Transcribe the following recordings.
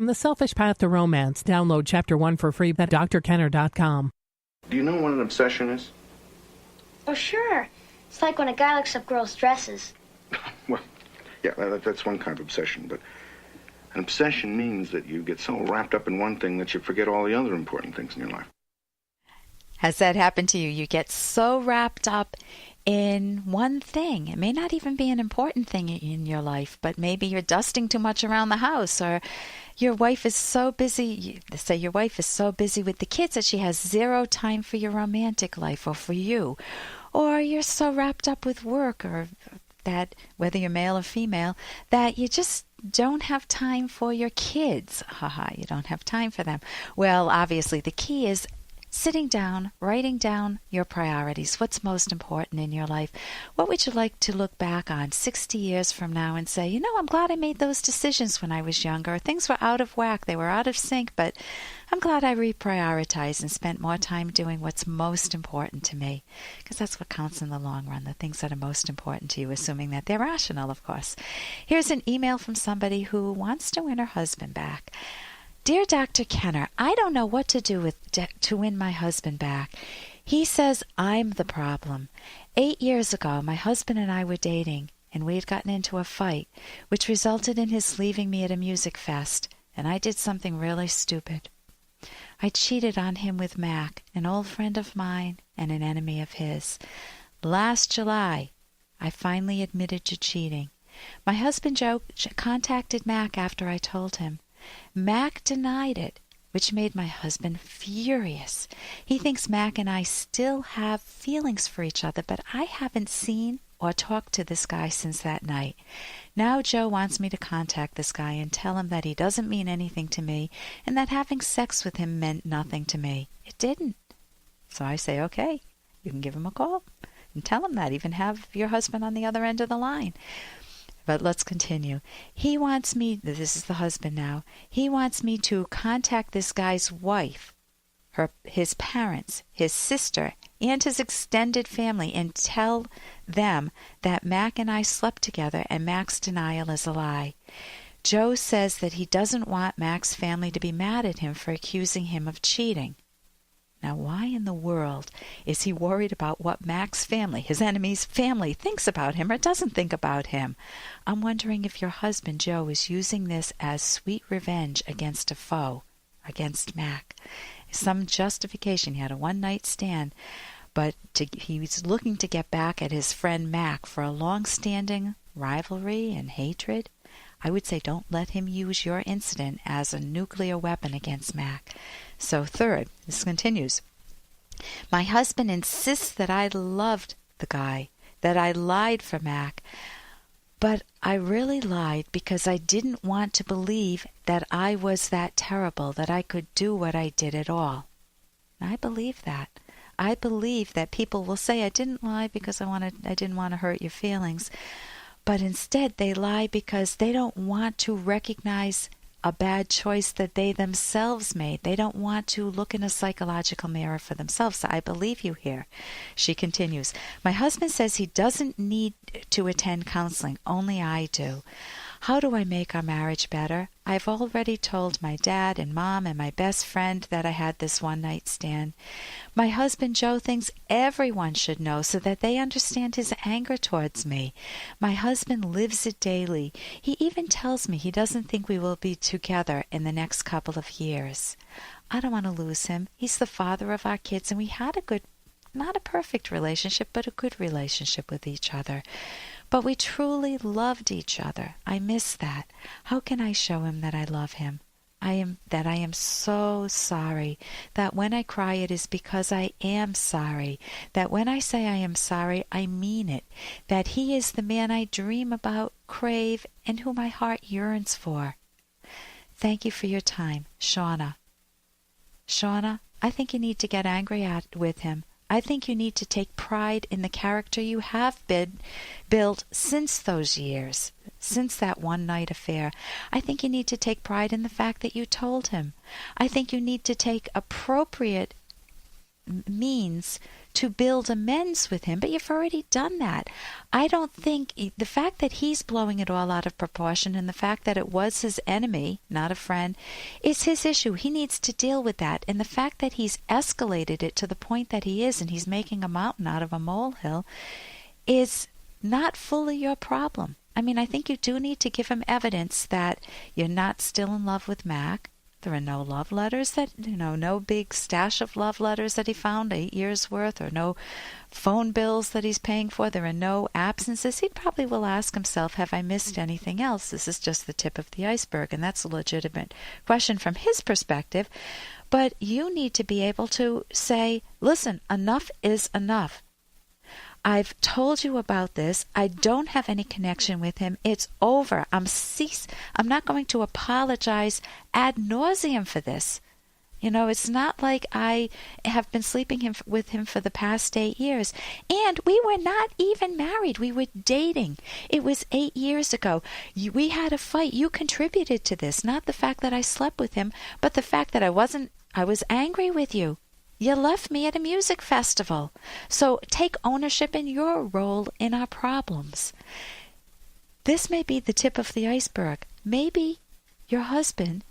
From The Selfish Path to Romance, download Chapter 1 for free at drkenner.com. Do you know what an obsession is? Oh, sure. It's like when a guy looks up girls' dresses. Well, yeah, that's one kind of obsession, but an obsession means that you get so wrapped up in one thing that you forget all the other important things in your life. Has that happened to you? You get so wrapped up in one thing. It may not even be an important thing in your life, but maybe you're dusting too much around the house, or your wife is so busy, say your wife is so busy with the kids that she has zero time for your romantic life or for you, or you're so wrapped up with work, or that, whether you're male or female, that you just don't have time for your kids. You don't have time for them. Well, obviously the key is sitting down, writing down your priorities. What's most important in your life? What would you like to look back on 60 years from now and say, I'm glad I made those decisions when I was younger. Things were out of whack. They were out of sync, but I'm glad I reprioritized and spent more time doing what's most important to me. Because that's what counts in the long run, the things that are most important to you, assuming that they're rational, of course. Here's an email from somebody who wants to win her husband back. Dear Dr. Kenner, I don't know what to do to win my husband back. He says I'm the problem. 8 years ago, my husband and I were dating, and we had gotten into a fight, which resulted in his leaving me at a music fest, and I did something really stupid. I cheated on him with Mac, an old friend of mine and an enemy of his. Last July, I finally admitted to cheating. My husband Joe contacted Mac after I told him. Mac denied it, which made my husband furious. He thinks Mac and I still have feelings for each other, but I haven't seen or talked to this guy since that night. Now Joe wants me to contact this guy and tell him that he doesn't mean anything to me and that having sex with him meant nothing to me. It didn't. So I say, okay, you can give him a call and tell him that. Even have your husband on the other end of the line. But let's continue. He wants me, this is the husband now, he wants me to contact this guy's wife, his parents, his sister, and his extended family and tell them that Mac and I slept together and Mac's denial is a lie. Joe says that he doesn't want Mac's family to be mad at him for accusing him of cheating. Now, why in the world is he worried about what Mac's family, his enemy's family, thinks about him or doesn't think about him? I'm wondering if your husband, Joe, is using this as sweet revenge against a foe, against Mac. Some justification. He had a one-night stand, but he was looking to get back at his friend Mac for a long-standing rivalry and hatred. I would say don't let him use your incident as a nuclear weapon against Mac. So third, this continues. My husband insists that I loved the guy, that I lied for Mac, but I really lied because I didn't want to believe that I was that terrible, that I could do what I did at all. I believe that. I believe that people will say I didn't lie because I didn't want to hurt your feelings, but instead they lie because they don't want to recognize a bad choice that they themselves made. They don't want to look in a psychological mirror for themselves. So I believe you here. She continues, my husband says he doesn't need to attend counseling. Only I do. How do I make our marriage better? I've already told my dad and mom and my best friend that I had this one-night stand. My husband Joe thinks everyone should know so that they understand his anger towards me. My husband lives it daily. He even tells me he doesn't think we will be together in the next couple of years. I don't want to lose him. He's the father of our kids, and we had a good, not a perfect relationship, but a good relationship with each other. But we truly loved each other. I miss that. How can I show him that I love him? I am so sorry. That when I cry, it is because I am sorry. That when I say I am sorry, I mean it. That he is the man I dream about, crave, and who my heart yearns for. Thank you for your time, Shauna. Shauna, I think you need to get angry with him. I think you need to take pride in the character you have been built since those years, since that one-night affair. I think you need to take pride in the fact that you told him. I think you need to take appropriate means to build amends with him, but you've already done that. I don't think the fact that he's blowing it all out of proportion and the fact that it was his enemy, not a friend, is his issue. He needs to deal with that. And the fact that he's escalated it to the point that he is and he's making a mountain out of a molehill is not fully your problem. I mean, I think you do need to give him evidence that you're not still in love with Mac. There are no love letters that, no big stash of love letters that he found, 8 years worth, or no phone bills that he's paying for. There are no absences. He probably will ask himself, have I missed anything else? This is just the tip of the iceberg, and that's a legitimate question from his perspective. But you need to be able to say, listen, enough is enough. I've told you about this. I don't have any connection with him. It's over. I'm not going to apologize ad nauseum for this. It's not like I have been sleeping with him for the past 8 years. And we were not even married. We were dating. It was 8 years ago. We had a fight. You contributed to this. Not the fact that I slept with him, but the fact that I was angry with you. You left me at a music festival. So take ownership in your role in our problems. This may be the tip of the iceberg. Maybe your husband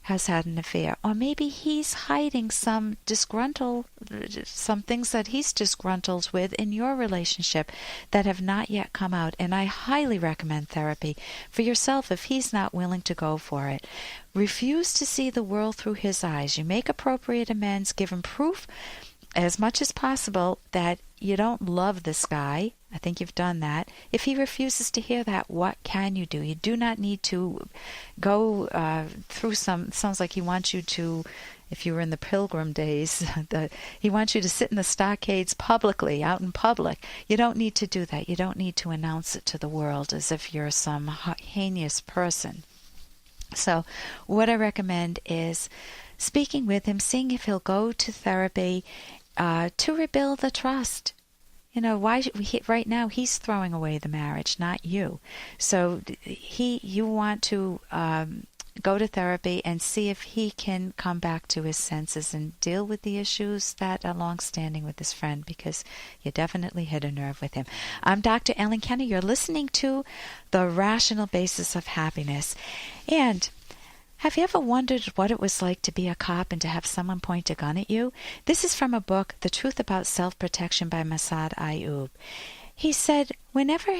has had an affair, or maybe he's hiding some things that he's disgruntled with in your relationship that have not yet come out. And I highly recommend therapy for yourself if he's not willing to go for it. Refuse to see the world through his eyes. You make appropriate amends, give him proof as much as possible that you don't love this guy. I think you've done that. If he refuses to hear that, what can you do? You do not need to go through sounds like he wants you to, if you were in the Pilgrim days, he wants you to sit in the stockades publicly, out in public. You don't need to do that. You don't need to announce it to the world as if you're some heinous person. So what I recommend is speaking with him, seeing if he'll go to therapy to rebuild the trust. Right now he's throwing away the marriage, not you. So you want to go to therapy and see if he can come back to his senses and deal with the issues that are long-standing with his friend, because you definitely hit a nerve with him. I'm Dr. Ellen Kenner. You're listening to The Rational Basis of Happiness. And have you ever wondered what it was like to be a cop and to have someone point a gun at you? This is from a book, The Truth About Self-Protection by Massad Ayoob. He said, whenever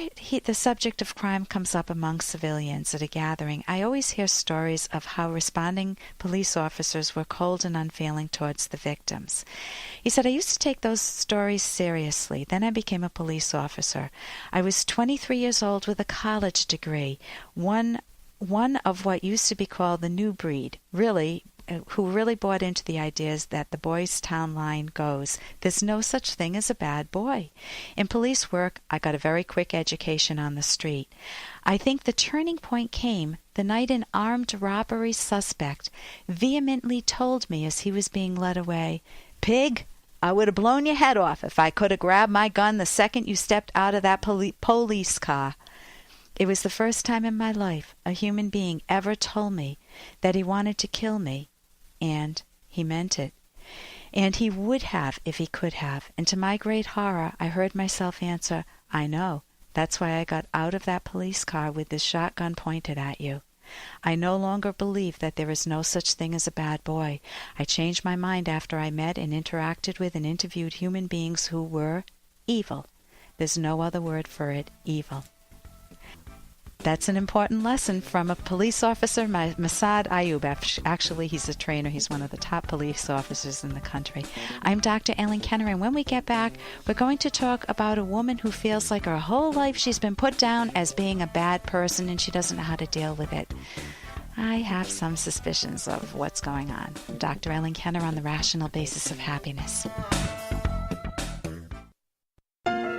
the subject of crime comes up among civilians at a gathering, I always hear stories of how responding police officers were cold and unfeeling towards the victims. He said, I used to take those stories seriously. Then I became a police officer. I was 23 years old with a college degree, one of what used to be called the new breed, who really bought into the ideas that the Boys Town line goes, there's no such thing as a bad boy. In police work, I got a very quick education on the street. I think the turning point came the night an armed robbery suspect vehemently told me as he was being led away, Pig, I would have blown your head off if I could have grabbed my gun the second you stepped out of that police car. It was the first time in my life a human being ever told me that he wanted to kill me, and he meant it. And he would have if he could have. And to my great horror, I heard myself answer, I know. That's why I got out of that police car with this shotgun pointed at you. I no longer believe that there is no such thing as a bad boy. I changed my mind after I met and interacted with and interviewed human beings who were evil. There's no other word for it, evil. That's an important lesson from a police officer, Massad Ayoob. Actually, he's a trainer. He's one of the top police officers in the country. I'm Dr. Ellen Kenner, and when we get back, we're going to talk about a woman who feels like her whole life she's been put down as being a bad person and she doesn't know how to deal with it. I have some suspicions of what's going on. I'm Dr. Ellen Kenner on The Rational Basis of Happiness.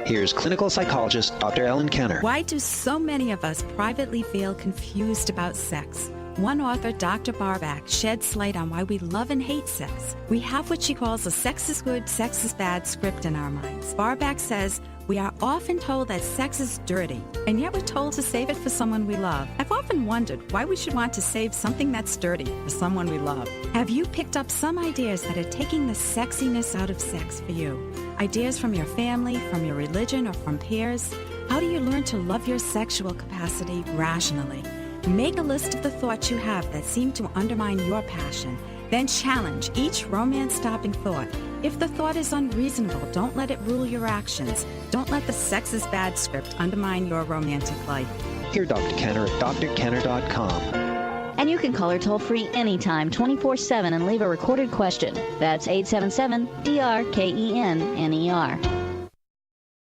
Here's clinical psychologist Dr. Ellen Kenner. Why do so many of us privately feel confused about sex? One author, Dr. Barback, sheds light on why we love and hate sex. We have what she calls a sex is good, sex is bad script in our minds. Barback says, We are often told that sex is dirty, and yet we're told to save it for someone we love. I've often wondered why we should want to save something that's dirty for someone we love. Have you picked up some ideas that are taking the sexiness out of sex for you? Ideas from your family, from your religion, or from peers? How do you learn to love your sexual capacity rationally? Make a list of the thoughts you have that seem to undermine your passion. Then challenge each romance-stopping thought. If the thought is unreasonable, don't let it rule your actions. Don't let the sex is bad script undermine your romantic life. Hear Dr. Kenner at drkenner.com. And you can call her toll-free anytime, 24/7, and leave a recorded question. That's 877-DRKENNER.